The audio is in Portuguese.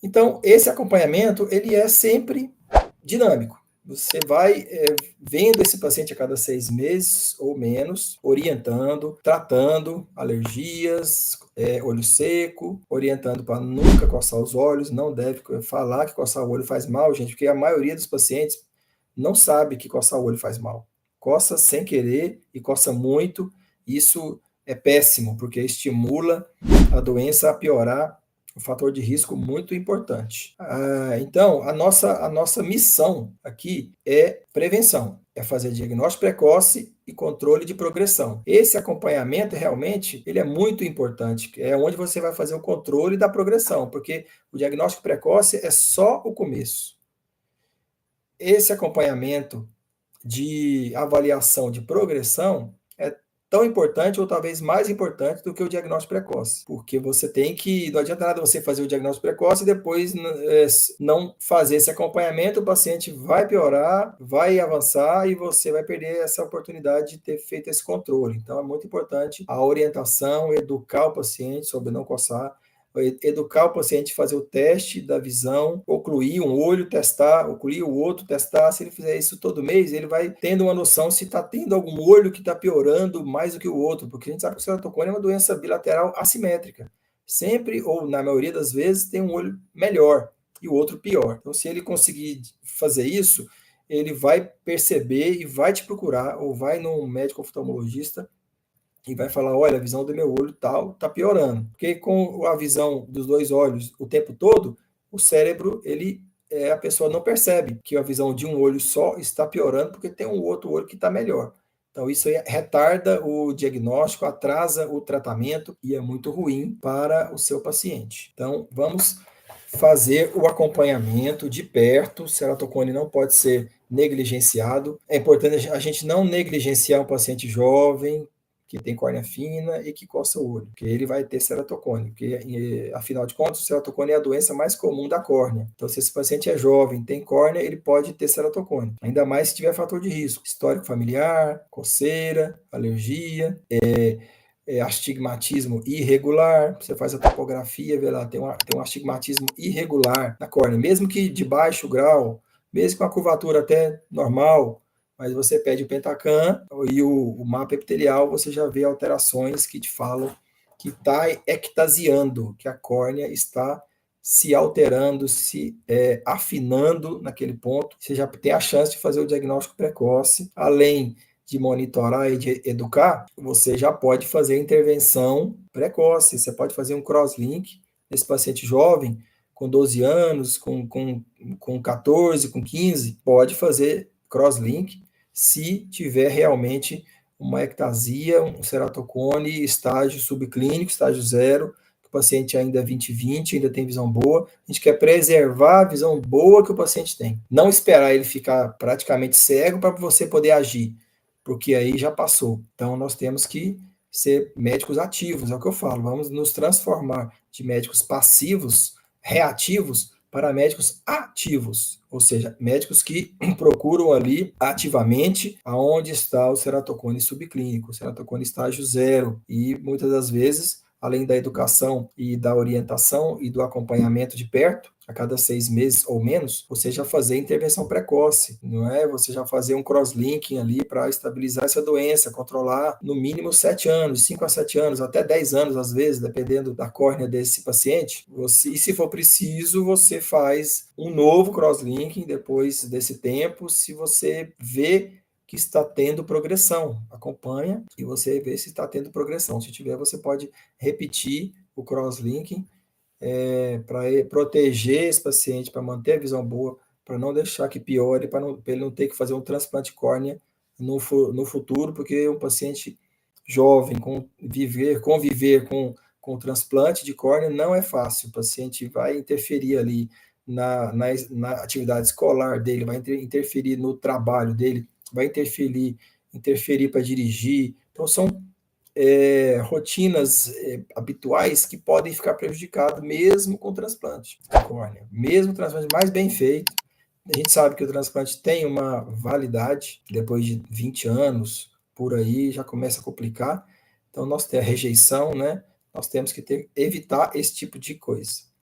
Então, esse acompanhamento, ele é sempre dinâmico. Você vai vendo esse paciente a cada 6 meses ou menos, orientando, tratando alergias, olho seco, orientando para nunca coçar os olhos, não deve falar que coçar o olho faz mal, gente, porque a maioria dos pacientes não sabe que coçar o olho faz mal. Coça sem querer e coça muito, isso é péssimo, porque estimula a doença a piorar, um fator de risco muito importante. Então, a nossa missão aqui é prevenção, é fazer diagnóstico precoce e controle de progressão. Esse acompanhamento, realmente, ele é muito importante, é onde você vai fazer o controle da progressão, porque o diagnóstico precoce é só o começo. Esse acompanhamento de avaliação de progressão é tão importante ou talvez mais importante do que o diagnóstico precoce, porque você tem que, não adianta nada você fazer o diagnóstico precoce e depois não fazer esse acompanhamento, o paciente vai piorar, vai avançar e você vai perder essa oportunidade de ter feito esse controle. Então é muito importante a orientação, educar o paciente sobre não coçar, educar o paciente a fazer o teste da visão, ocluir um olho, testar, ocluir o outro, testar. Se ele fizer isso todo mês, ele vai tendo uma noção se está tendo algum olho que está piorando mais do que o outro, porque a gente sabe que o ceratocone é uma doença bilateral assimétrica. Sempre, ou na maioria das vezes, tem um olho melhor e o outro pior. Então, se ele conseguir fazer isso, ele vai perceber e vai te procurar, ou vai num médico oftalmologista e vai falar, olha, a visão do meu olho tal está piorando. Porque com a visão dos dois olhos o tempo todo, o cérebro, a pessoa não percebe que a visão de um olho só está piorando porque tem um outro olho que está melhor. Então, isso aí retarda o diagnóstico, atrasa o tratamento e é muito ruim para o seu paciente. Então, vamos fazer o acompanhamento de perto. O ceratocone não pode ser negligenciado. É importante a gente não negligenciar um paciente jovem, que tem córnea fina e que coça o olho, porque ele vai ter ceratocone, porque, afinal de contas, o ceratocone é a doença mais comum da córnea. Então, se esse paciente é jovem, tem córnea, ele pode ter ceratocone, ainda mais se tiver fator de risco, histórico familiar, coceira, alergia, astigmatismo irregular, você faz a topografia, vê lá, tem um astigmatismo irregular na córnea, mesmo que de baixo grau, mesmo com a curvatura até normal, mas você pede o Pentacan e o mapa epitelial, você já vê alterações que te falam que está ectasiando, que a córnea está se alterando, se afinando naquele ponto. Você já tem a chance de fazer o diagnóstico precoce, além de monitorar e de educar, você já pode fazer a intervenção precoce. Você pode fazer um crosslink nesse paciente jovem, com 12 anos, com 14, com 15, pode fazer crosslink se tiver realmente uma ectasia, um ceratocone, estágio subclínico, estágio 0, que o paciente ainda é 20/20, ainda tem visão boa. A gente quer preservar a visão boa que o paciente tem. Não esperar ele ficar praticamente cego para você poder agir, porque aí já passou. Então, nós temos que ser médicos ativos, é o que eu falo. Vamos nos transformar de médicos passivos, reativos, para médicos ativos, ou seja, médicos que procuram ali ativamente aonde está o ceratocone subclínico, o ceratocone estágio 0, e muitas das vezes, além da educação e da orientação e do acompanhamento de perto, a cada 6 meses ou menos, você já fazer intervenção precoce, não é? Você já fazer um crosslinking ali para estabilizar essa doença, controlar no mínimo 7 anos, 5 a 7 anos, até 10 anos às vezes, dependendo da córnea desse paciente. E se for preciso, você faz um novo crosslinking depois desse tempo, se você vê que está tendo progressão. Acompanha e você vê se está tendo progressão. Se tiver, você pode repetir o crosslinking para proteger esse paciente, para manter a visão boa, para não deixar que piore, para ele não ter que fazer um transplante de córnea no futuro, porque um paciente jovem conviver com transplante de córnea não é fácil. O paciente vai interferir ali na atividade escolar dele, vai interferir no trabalho dele, vai interferir para dirigir. Então, são rotinas habituais que podem ficar prejudicadas mesmo com transplante de córnea. Mesmo o transplante mais bem feito, a gente sabe que o transplante tem uma validade, depois de 20 anos, por aí, já começa a complicar. Então, nós temos a rejeição, né? Nós temos que evitar esse tipo de coisa.